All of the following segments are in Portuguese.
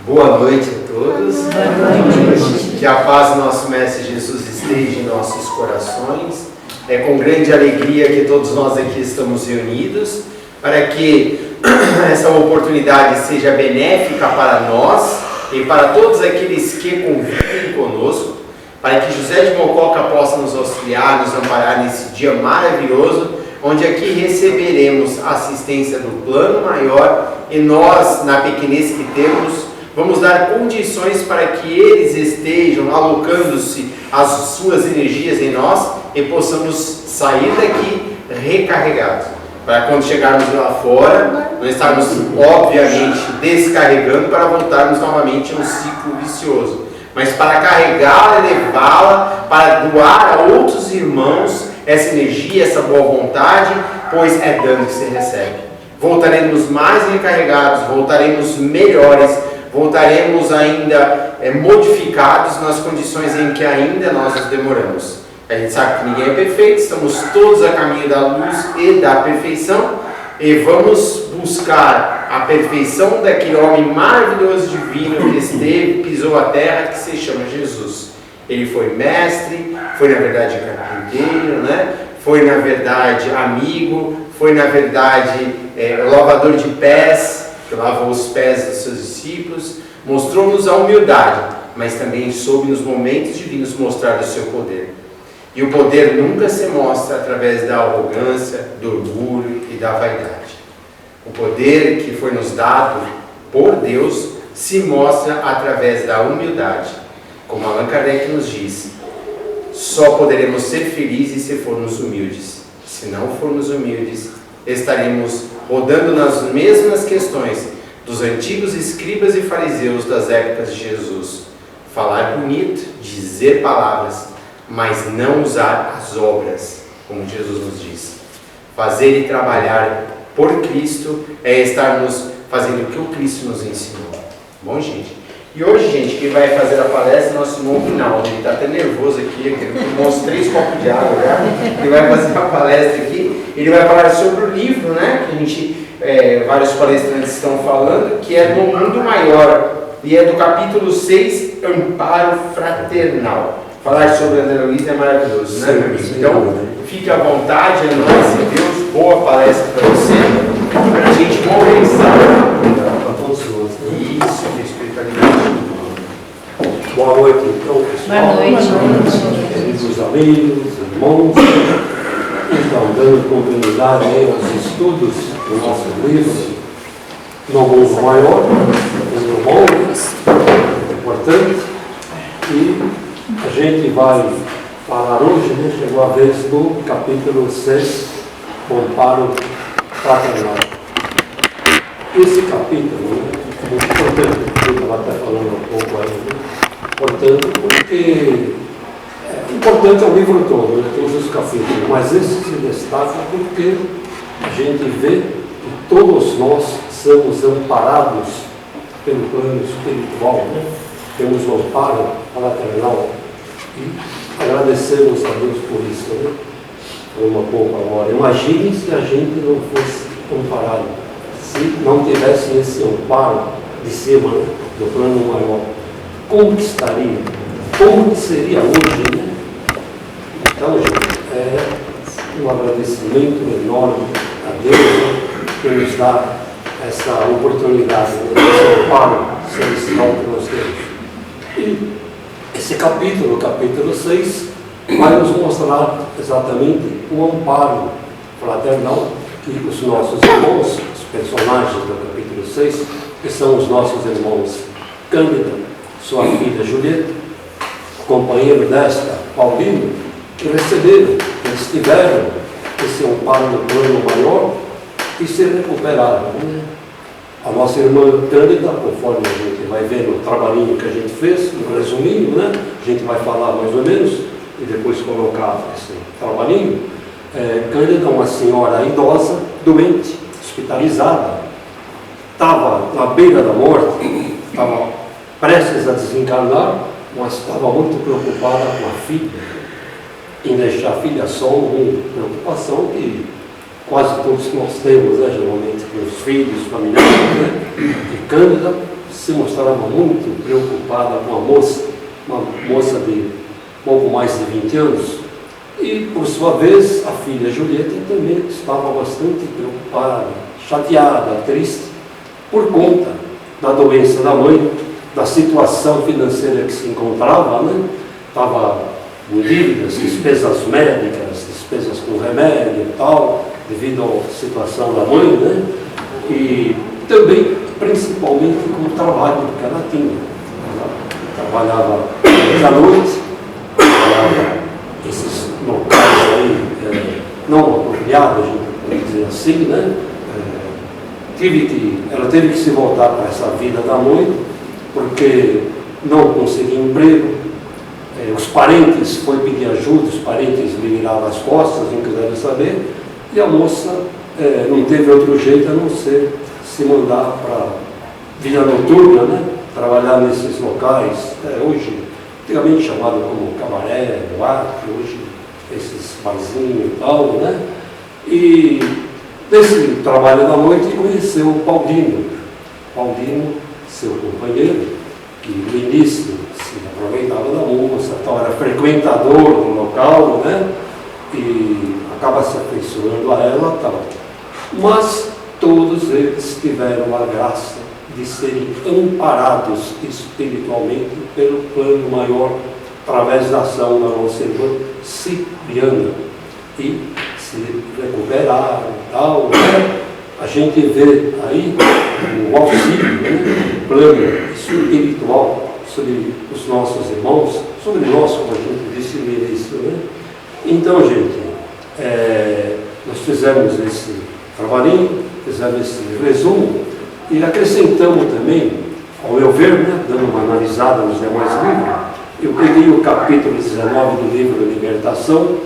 Boa noite a todos. Boa noite. Que a paz do nosso Mestre Jesus esteja em nossos corações. É com grande alegria que todos nós aqui estamos reunidos para que essa oportunidade seja benéfica para nós e para todos aqueles que convivem conosco, para que José de Mococa possa nos auxiliar, nos amparar nesse dia maravilhoso, onde aqui receberemos a assistência do plano maior e nós, na pequenez que temos, vamos dar condições para que eles estejam alocando-se as suas energias em nós e possamos sair daqui recarregados. Para quando chegarmos lá fora, não estarmos obviamente descarregando para voltarmos novamente a um ciclo vicioso, mas para carregá-la, levá-la, para doar a outros irmãos essa energia, essa boa vontade, pois é dando que se recebe. Voltaremos mais recarregados, voltaremos melhores, voltaremos ainda modificados nas condições em que ainda nós nos demoramos. A gente sabe que ninguém é perfeito, estamos todos a caminho da luz e da perfeição, e vamos buscar a perfeição daquele homem maravilhoso, divino, que esteve, pisou a terra, que se chama Jesus. Ele foi mestre, foi na verdade carpinteiro, né? Foi na verdade amigo, foi na verdade lavador de pés, que lavou os pés dos seus discípulos, mostrou-nos a humildade, mas também soube nos momentos divinos mostrar o seu poder. E o poder nunca se mostra através da arrogância, do orgulho e da vaidade. O poder que foi nos dado por Deus se mostra através da humildade. Como Allan Kardec nos diz, só poderemos ser felizes se formos humildes. Se não formos humildes, estaremos rodando nas mesmas questões dos antigos escribas e fariseus das épocas de Jesus. Falar bonito, dizer palavras, mas não usar as obras, como Jesus nos diz. Fazer e trabalhar por Cristo é estarmos fazendo o que o Cristo nos ensinou. Bom, gente? E hoje, gente, quem vai fazer a palestra é nosso irmão Rinaldo. Ele está até nervoso aqui, ele tomou uns 3 copos de água já. Ele vai fazer a palestra aqui. Ele vai falar sobre o livro, né, que a gente, vários palestrantes estão falando, que é do Mundo Maior. E é do capítulo 6, Amparo Fraternal. Falar sobre a André Luiz é maravilhoso, né, meu amigo? Então, fique à vontade, é nóis, Deus, boa palestra para você, para a gente conversar. Isso, espiritualidade. Boa noite, então, pessoal. Boa noite. Queridos amigos, irmãos, então, dando continuidade aí aos estudos do nosso livro, No Mundo Maior, um bom, importante, e a gente vai falar hoje, né? Chegou a vez do capítulo 6, Amparo Fraternal. Esse capítulo, né, é muito importante, eu estava até falando um pouco aí, né? Importante porque importante é o livro todo, né? Todos os capítulos, mas esse se destaca porque a gente vê que todos nós somos amparados pelo plano espiritual, né? Temos o amparo fraternal e agradecemos a Deus por isso, né? Uma pouco agora. Imagine se a gente não fosse amparado, se não tivesse esse amparo de cima, né, do plano maior. Como que estaria? Como que seria hoje, né? Então, gente, é um agradecimento enorme a Deus, né, que nos dá essa oportunidade, né, esse amparo celestial que nós temos. E esse capítulo, o capítulo 6, vai nos mostrar exatamente o amparo fraternal que os nossos irmãos, os personagens do capítulo 6, que são os nossos irmãos Cândida, sua filha Julieta, companheiro desta, Paulino, que receberam, eles tiveram esse amparo no plano maior e se recuperaram. A nossa irmã Cândida, conforme a gente vai ver no trabalhinho que a gente fez, no resuminho, né? A gente vai falar mais ou menos e depois colocar esse trabalhinho. Cândida, uma senhora idosa, doente, hospitalizada, estava na beira da morte, estava prestes a desencarnar, mas estava muito preocupada com a filha, em deixar a filha só, uma preocupação que quase todos nós temos, né, geralmente com os filhos, familiares, né? E Cândida se mostrava muito preocupada com a moça, uma moça de pouco mais de 20 anos, e, por sua vez, a filha Julieta também estava bastante preocupada, chateada, triste, por conta da doença da mãe, da situação financeira que se encontrava, né? Estava com dívidas, despesas médicas, despesas com remédio e tal, devido à situação da mãe, né? E também, principalmente, com o trabalho que ela tinha. Ela trabalhava à noite, trabalhava esses locais aí, não apropriados, a gente pode dizer assim, né? Ela teve que se voltar para essa vida da mãe, porque não conseguia emprego. Os parentes foi pedir ajuda, os parentes lhe viravam as costas, não quiseram saber, e a moça não teve outro jeito a não ser se mandar para vida noturna, né? Trabalhar nesses locais, hoje, antigamente chamado como cabaré, boate, hoje esses barzinhos e tal, né? E nesse trabalho da noite conheceu o Paulino, seu companheiro, que no início se aproveitava da moça, tal, era frequentador do local, né? E acaba se afeiçoando a ela, tal. Mas todos eles tiveram a graça de serem amparados espiritualmente pelo plano maior, através da ação da nossa irmã Cipriana, e se recuperaram, tal, né? A gente vê aí o auxílio, né? O plano espiritual sobre os nossos irmãos, sobre nós, como a gente disse no início, né? Então, gente, nós fizemos esse trabalhinho, fizemos esse resumo e acrescentamos também, ao meu ver, né, dando uma analisada nos demais livros, eu peguei o capítulo 19 do livro Libertação.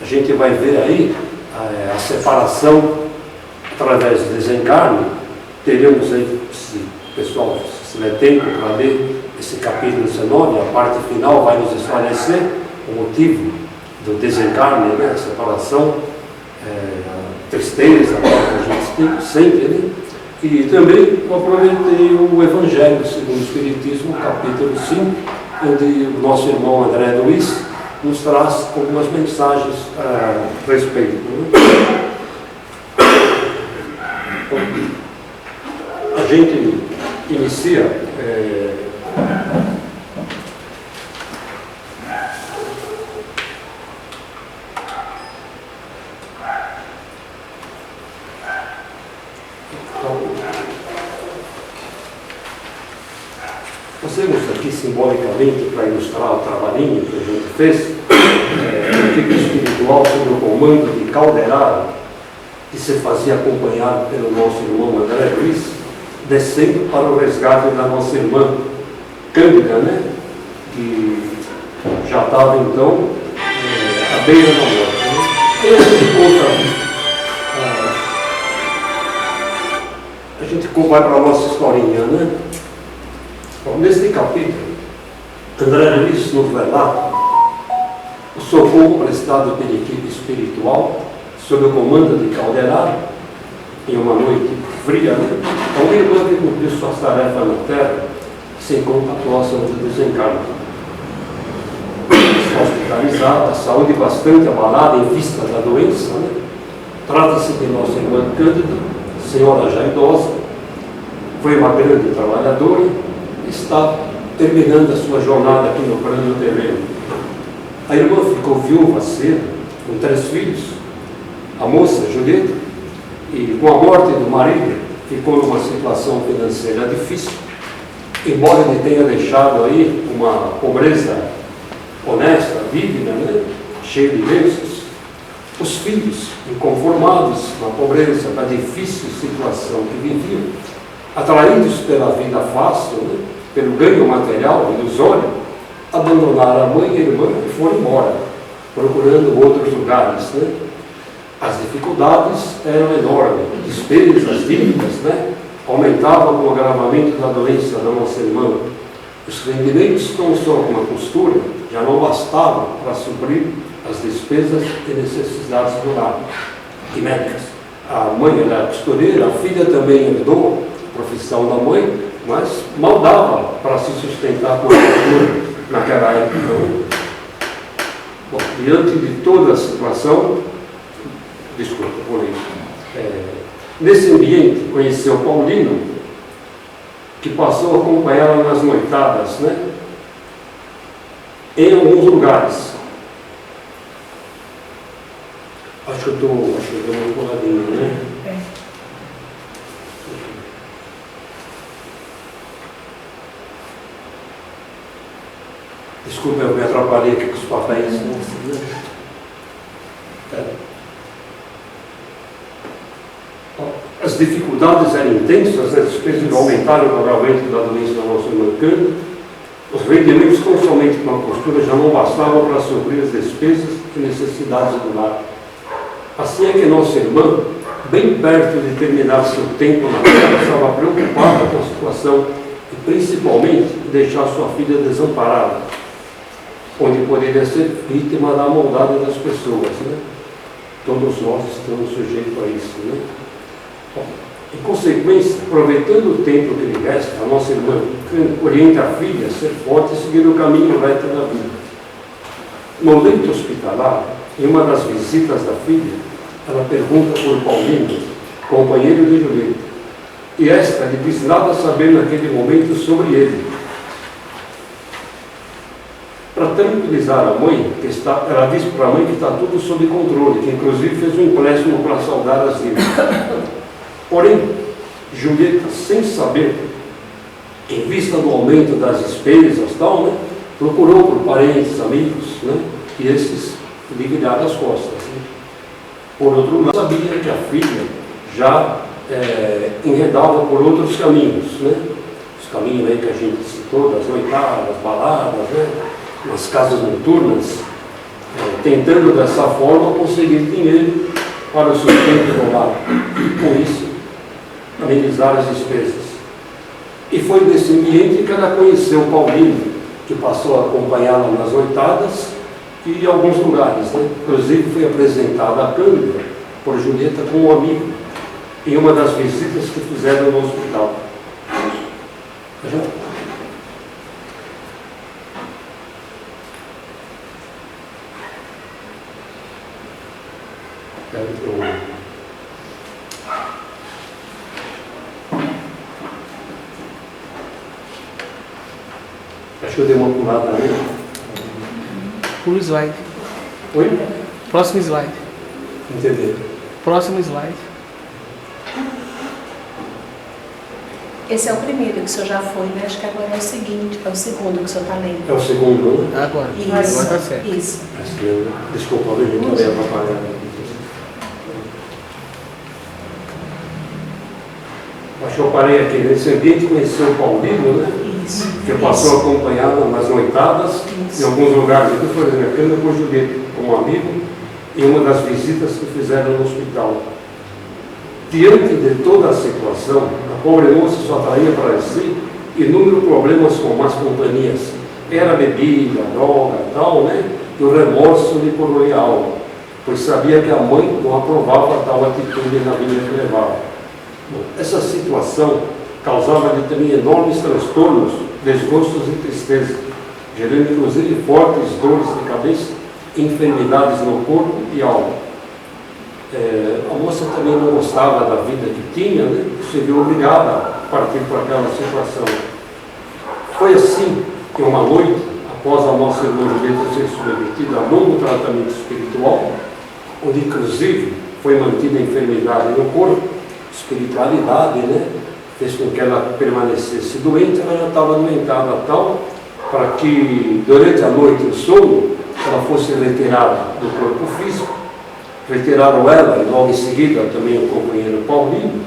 A gente vai ver aí a separação através do desencarne. Teremos aí, se pessoal, se tiver tempo para ler esse capítulo 19, a parte final vai nos esclarecer o motivo do desencarne, né, a separação, a tristeza que a gente tem sempre, né? E também eu aproveitei o Evangelho segundo o Espiritismo, capítulo 5, onde o nosso irmão André Luiz nos traz algumas mensagens a respeito. Né? A gente inicia fazemos aqui simbolicamente, para ilustrar o trabalhinho que a gente fez, o equipe espiritual sob o comando de Calderaro, que se fazia acompanhar pelo nosso irmão André Luiz, descendo para o resgate da nossa irmã Cândida, né? Que já estava então à beira da morte. Né? E a gente vai para a nossa historinha, né? Bom, neste capítulo, André Luiz nos relata o socorro prestado pela equipe espiritual sob o comando de Calderaro em uma noite fria, né? A uma irmã que cumpriu suas tarefas na terra se encontra próxima do desencarne. Hospitalizada, a saúde bastante abalada em vista da doença, né? Trata-se de nossa irmã Cândida, senhora já idosa, foi uma grande trabalhadora, está terminando a sua jornada aqui no plano terreno. A irmã ficou viúva cedo, com 3 filhos, a moça Julieta, e com a morte do marido ficou numa situação financeira difícil, embora ele tenha deixado aí uma pobreza honesta, digna, né? Cheia de bênçãos. Os filhos, inconformados com a pobreza, com a difícil situação que viviam, atraídos pela vida fácil, né? Pelo ganho material ilusório, abandonaram a mãe e a irmã e foram embora, procurando outros lugares, né? As dificuldades eram enormes, despesas, dívidas, né? Aumentavam com o agravamento da doença da nossa irmã. Os rendimentos, não só com a costura, já não bastavam para suprir as despesas e necessidades do lar e médicas. A mãe era costureira, a filha também herdou a profissão da mãe, mas mal dava para se sustentar com a cultura naquela época. Bom, diante de toda a situação, desculpa, por isso, nesse ambiente conheceu Paulino, que passou a acompanhá-la nas noitadas, né? Em alguns lugares. Acho que eu dou uma coladinha, né? Desculpa, eu me atrapalhei aqui com os papéis. As dificuldades eram intensas, as despesas aumentaram com o agravamento da doença da nossa irmã Cândida. Os rendimentos, tão somente com a costura, já não bastavam para suprir as despesas e necessidades do lar. Assim é que nossa irmã, bem perto de terminar seu tempo na terra, estava preocupada com a situação e principalmente deixar sua filha desamparada, onde poderia ser vítima da maldade das pessoas, né? Todos nós estamos sujeitos a isso, né? Bom, em consequência, aproveitando o tempo que lhe resta, a nossa irmã orienta a filha a ser forte e seguir o caminho reto da vida. No leito hospitalar, em uma das visitas da filha, ela pergunta por Paulino, companheiro de Julieta, e esta lhe diz nada a saber naquele momento sobre ele. Para tranquilizar a mãe, ela diz para a mãe que está tudo sob controle, que inclusive fez um empréstimo para saldar as dívidas. Porém, Julieta, sem saber, em vista do aumento das despesas e tal, né, procurou por parentes, amigos, né, e esses lhe viraram as costas. Né. Por outro lado, sabia que a filha já enredava por outros caminhos, né, os caminhos aí que a gente citou, das noitadas, baladas, né, nas casas noturnas, tentando dessa forma conseguir dinheiro para o sustento do lar. Com isso, amenizar as despesas. E foi nesse ambiente que ela conheceu Paulino, que passou a acompanhá-la nas noitadas e em alguns lugares, né? Inclusive foi apresentada a Cândida por Julieta com um amigo em uma das visitas que fizeram no hospital. Acho que eu dei uma pulada ali. Pula o slide. Oi? Próximo slide. Entendeu? Próximo slide. Esse é o primeiro que o senhor já foi, né? Acho que agora é o seguinte, é o segundo que o senhor está lendo. É o segundo, né? Agora. Isso, Agora tá certo. isso. Desculpa, eu me também atrapalhado. Acho que eu parei aqui. Nesse ambiente conheceu o Paulino, né? Isso. Que passou a acompanhá-la nas noitadas, em alguns lugares, aqui foi na Cândida com Julieta, com um amigo, em uma das visitas que fizeram no hospital. Diante de toda a situação, a pobre moça só traía para si inúmeros problemas com más companhias. Era bebida, droga, tal, né? E o remorso lhe corroía a alma, pois sabia que a mãe não aprovava tal atitude na vida que levava. Bom, essa situação causava-lhe também enormes transtornos, desgostos e tristeza, gerando inclusive fortes dores de cabeça, enfermidades no corpo e alma. A moça também não gostava da vida que tinha, né? Se viu obrigada a partir para aquela situação. Foi assim que uma noite, após a nossa irmã Julieta ser submetida a longo tratamento espiritual, onde inclusive foi mantida a enfermidade no corpo, espiritualidade, né? Fez com que ela permanecesse doente, ela já estava doentada tal, para que durante a noite o sono, ela fosse retirada do corpo físico. Retiraram ela e logo em seguida também o companheiro Paulino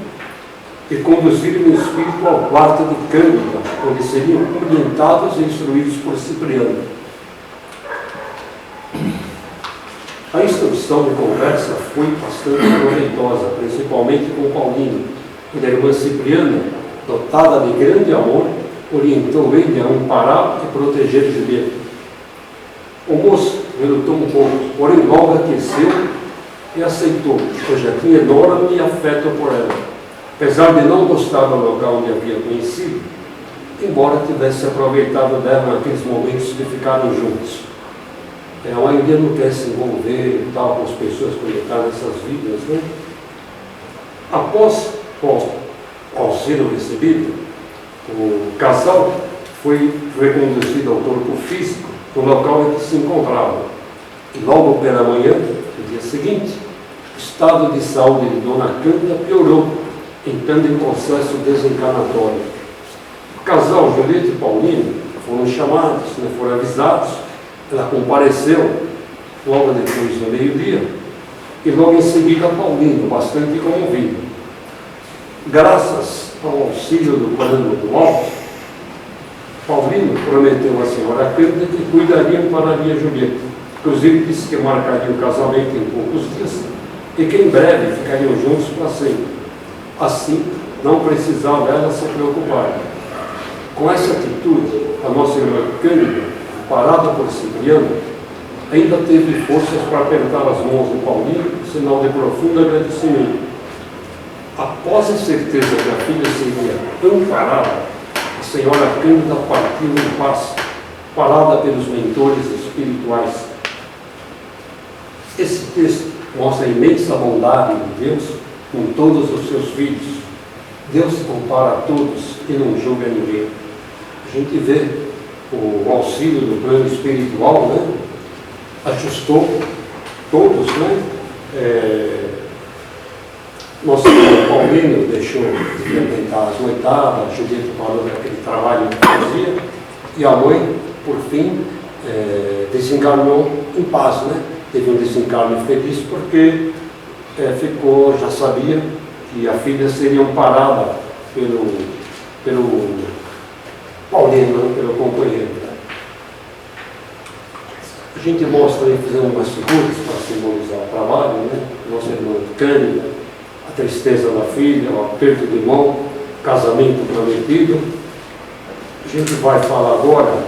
e conduziram o espírito ao quarto de Cândida, onde seriam orientados e instruídos por Cipriano. A instrução de conversa foi bastante proveitosa, principalmente com Paulino, onde a irmã Cipriana, dotada de grande amor, orientou ele a amparar e proteger Julieta. O moço relutou um pouco, porém logo aqueceu e aceitou, pois já tinha enorme afeto por ela. Apesar de não gostar do local onde havia conhecido, embora tivesse aproveitado dela naqueles momentos que ficaram juntos. A maioria não quer se envolver e tal com as pessoas quando está nessas vidas, né? Após o auxílio recebido, o casal foi conduzido ao corpo físico no local em que se encontrava. E logo pela manhã, no dia seguinte, o estado de saúde de Dona Cândida piorou, entrando em processo desencarnatório. O casal Julieta e Paulino foram chamados, foram avisados. Ela compareceu logo depois do meio-dia e logo em seguida Paulino, bastante comovido. Graças ao auxílio do plano do alto, Paulino prometeu à senhora Cândida que cuidariam para a Julieta. Inclusive disse que marcariam o casamento em poucos dias e que em breve ficariam juntos para sempre. Assim, não precisava ela se preocupar. Com essa atitude, a nossa irmã Cândida, parada por Cipriano, ainda teve forças para apertar as mãos do Paulino, sinal de profundo agradecimento. Após a certeza que a filha seria amparada, a senhora Cândida partiu em paz, parada pelos mentores espirituais. Esse texto mostra a imensa bondade de Deus com todos os seus filhos. Deus se compara a todos e não julga ninguém. A gente vê o auxílio do plano espiritual, né? Ajustou todos, né? Nosso Paulino deixou de frequentar as noitadas, a Julieta falou daquele trabalho que fazia, e a mãe, por fim, desencarnou em paz, né? Teve um desencarne feliz porque já sabia que a filha seria amparada pelo Paulino, pelo companheiro. A gente mostra aí, fizemos umas figuras para simbolizar o trabalho, né? Nossa irmã Cândida, a tristeza da filha, o aperto de mão, o casamento prometido. A gente vai falar agora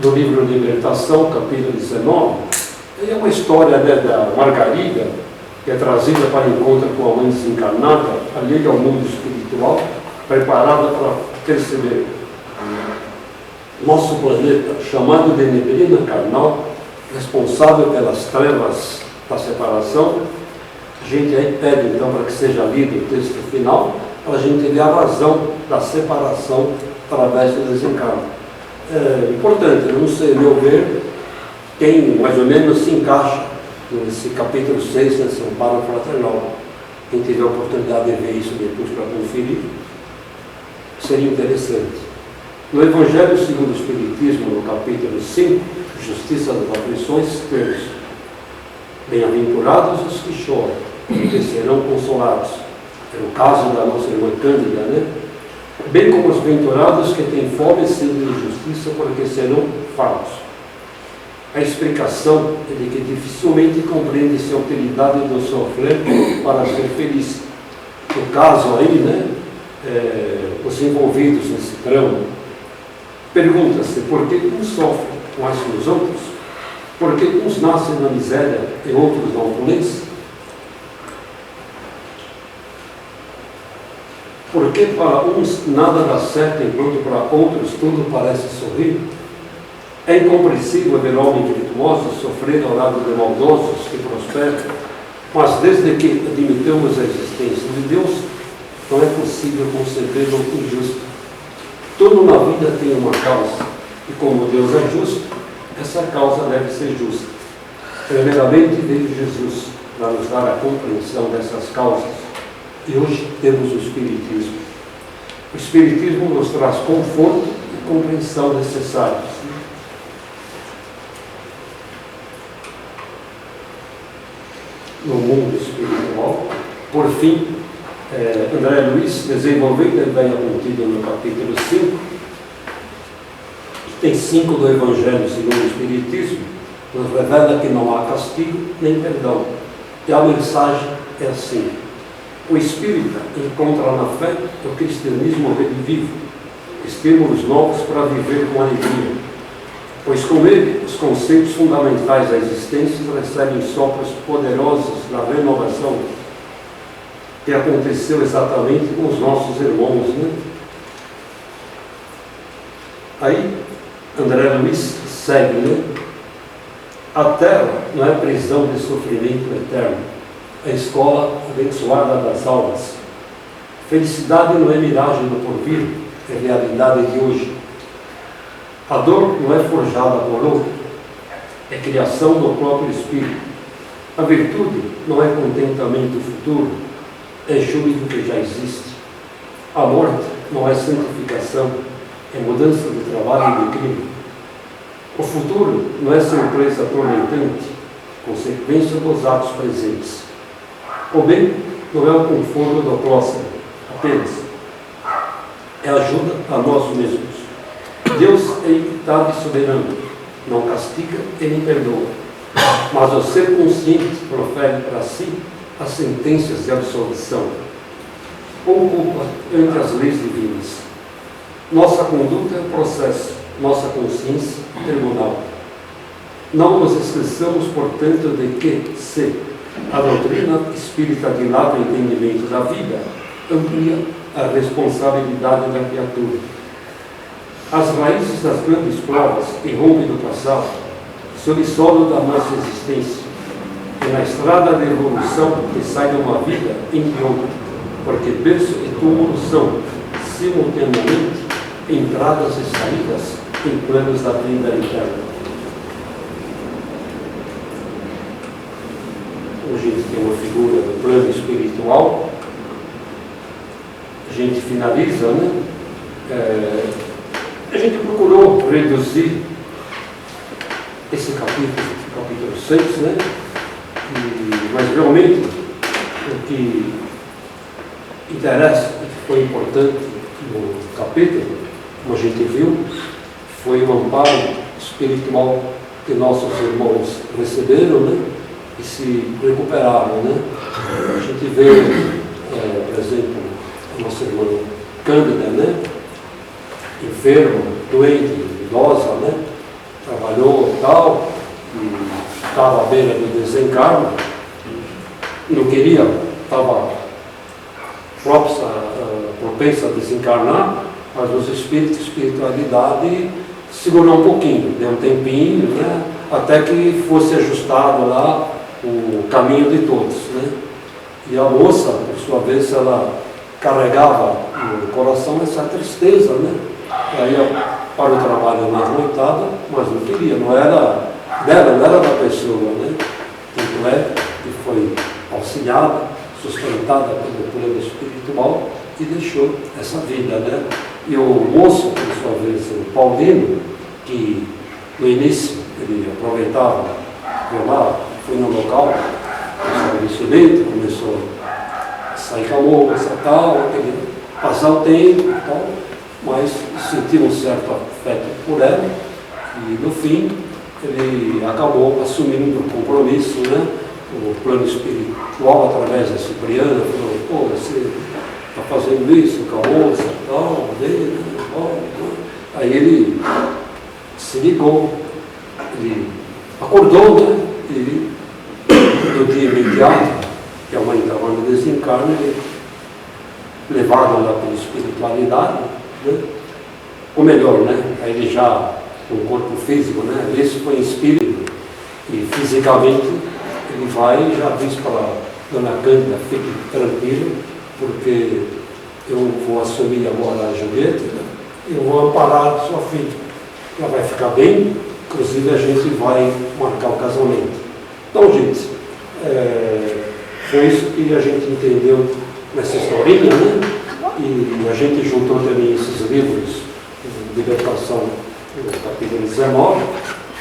do livro Libertação, capítulo 19. É uma história, né, da Margarida, que é trazida para encontro com a mãe desencarnada, alheia ao mundo espiritual, preparada para perceber. Nosso planeta, chamado de neblina carnal, responsável pelas trevas da separação. A gente aí pede então para que seja lido o texto final, para a gente ver a razão da separação através do desencarno. É importante, não sei, meu ver, quem mais ou menos se encaixa nesse capítulo 6, nesse amparo fraternal. Quem tiver a oportunidade de ver isso depois para conferir, seria interessante. No Evangelho segundo o Espiritismo, no capítulo 5, Justiça das Aflições, temos: bem-aventurados os que choram, porque serão consolados. É o caso da nossa irmã Cândida, né? Bem como os bem-aventurados que têm fome e sede de justiça, porque serão fartos. A explicação é de que dificilmente compreende-se a utilidade do sofrer para ser feliz. No caso aí, né, os envolvidos nesse drama, pergunta-se por que uns sofrem mais que os outros, por que uns nascem na miséria e outros na opulência, por que para uns nada dá certo enquanto para outros tudo parece sorrir. É incompreensível ver homens virtuosos sofrer ao lado de maldosos que prosperam, mas desde que admitamos a existência de Deus, não é possível conceber o injusto. Tudo na vida tem uma causa, e como Deus é justo, essa causa deve ser justa. Primeiramente veio Jesus para nos dar a compreensão dessas causas, e hoje temos o Espiritismo. O Espiritismo nos traz conforto e compreensão necessários. No mundo espiritual, por fim, André Luiz, desenvolvendo a ideia contida no capítulo 5, tem 5 do Evangelho segundo o Espiritismo, nos revela que não há castigo nem perdão. E a mensagem é assim: o espírita encontra na fé o cristianismo redivivo, estímulos novos para viver com alegria, pois com ele os conceitos fundamentais da existência recebem sopros poderosos da renovação. que aconteceu exatamente com os nossos irmãos, né? Aí, André Luiz segue, né? A terra não é prisão de sofrimento eterno, é a escola abençoada das almas. Felicidade não é miragem do porvir, é realidade de hoje. A dor não é forjada por outro, é criação do próprio espírito. A virtude não é contentamento futuro, é júbilo que já existe. A morte não é santificação, é mudança de trabalho e de crime. O futuro não é surpresa atormentante, consequência dos atos presentes. O bem não é o conforto do próximo, apenas é ajuda a nós mesmos. Deus é equitado e soberano, não castiga e nem perdoa, mas o ser consciente profere para si as sentenças de absolvição, ou culpa entre as leis divinas. Nossa conduta é o processo, nossa consciência é o tribunal. Não nos esqueçamos, portanto, de que, se a doutrina espírita dilata o entendimento da vida, amplia a responsabilidade da criatura. As raízes das grandes provas irrompem do passado, sob o solo da nossa existência, e na estrada da evolução que sai de uma vida entre outra, porque berço e túmulo são, simultaneamente, entradas e saídas em planos da vida eterna. Hoje a gente tem uma figura do plano espiritual, a gente finaliza, né? A gente procurou reduzir esse capítulo 6, né? Mas realmente o que interessa, o que foi importante no capítulo, como a gente viu, foi o amparo espiritual que nossos irmãos receberam, né? E se recuperaram, né? A gente vê, por exemplo, a nossa irmã Cândida, né? Enferma, doente, idosa, né? Trabalhou e tal, e estava à beira do desencarno, não queria, estava propensa a desencarnar, mas os espíritos, espiritualidade, segurou um pouquinho, deu um tempinho, né? Até que fosse ajustado lá o caminho de todos, né? E a moça, por sua vez, ela carregava no coração essa tristeza, né? Ela ia para o trabalho na noitada, mas não queria, não era dela, não era da pessoa, né? Tanto é que foi auxiliada, sustentada pelo plano espiritual e deixou essa vida, né? E o moço, por sua vez, o Paulino, que no início ele aproveitava, foi lá, foi no local, no estabelecimento, começou a sair com a moça e tal, passar o tempo e tal, mas sentiu um certo afeto por ela e no fim ele acabou assumindo o compromisso, né? O plano espiritual através da Cipriana falou, pô, você está fazendo isso com a moça e tal, aí ele se ligou, ele acordou, né? E no dia imediato, que a mãe estava no desencarne, ele levado lá pela espiritualidade, né? Ou melhor, né? Aí ele já, com o corpo físico, né? Esse foi em espírito, e fisicamente ele vai e já diz para a dona Cândida, fique tranquilo, porque eu vou assumir agora a Julieta, né? Eu vou amparar a sua filha, ela vai ficar bem, inclusive a gente vai marcar o casamento. Então, gente, foi isso que a gente entendeu nessa historinha, né? E a gente juntou também esses livros, Libertação, no capítulo 19,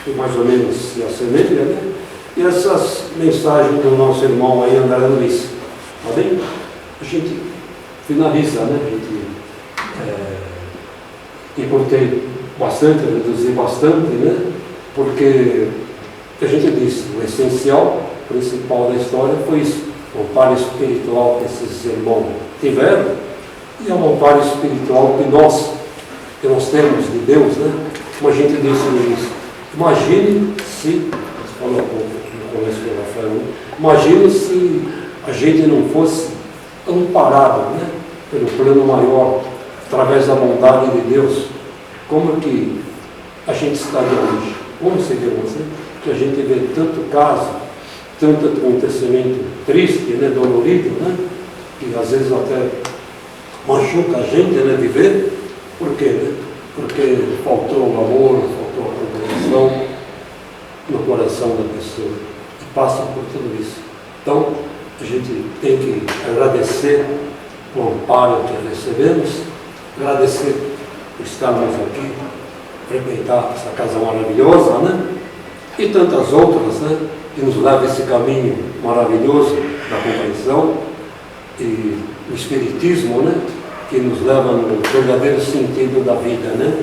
que mais ou menos se assemelha, né? E essas mensagens do nosso irmão aí, André Luiz. Tá bem? A gente finaliza, né? A gente encurtei bastante, reduzi bastante, né? Porque a gente disse, o essencial, principal da história foi isso, o amparo espiritual que esses irmãos tiveram e o amparo espiritual que nós temos de Deus, né? Como a gente disse no início, imagine se, você falou no começo do Rafael, imagine se a gente não fosse amparado, né, pelo plano maior, através da bondade de Deus. Como que a gente estaria hoje? Como seríamos, né? Que a gente vê tanto caso, tanto acontecimento triste, né, dolorido, né, que às vezes até machuca a gente, né, viver. Por quê, né? Porque faltou o amor, faltou a compreensão no coração da pessoa. E passa por tudo isso. Então, a gente tem que agradecer o amparo que recebemos, agradecer por estarmos aqui, frequentar essa casa maravilhosa, né? E tantas outras, né? Que nos levam a esse caminho maravilhoso da compreensão e o Espiritismo, né? Que nos leva no verdadeiro sentido da vida, né?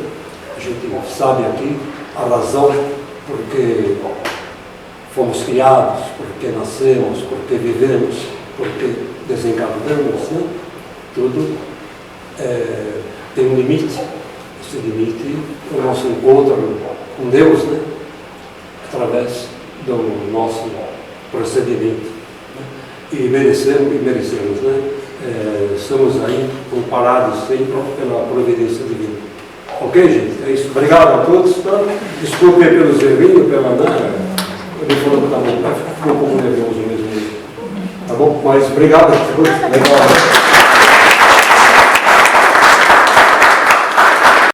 A gente sabe aqui a razão porque fomos criados, porque nascemos, porque vivemos, porque desencarnamos, né? Tudo tem um limite. Esse limite é o nosso encontro com Deus, né? Através do nosso procedimento. Né? E merecemos, né? Estamos aí amparados sempre pela providência divina. Ok, gente? É isso. Obrigado a todos. Tá? Desculpe pelos errinhos, pela... Ele falou que tá bom. Ficou um pouco nervoso mesmo. Tá bom? Mas obrigado a todos. Legal.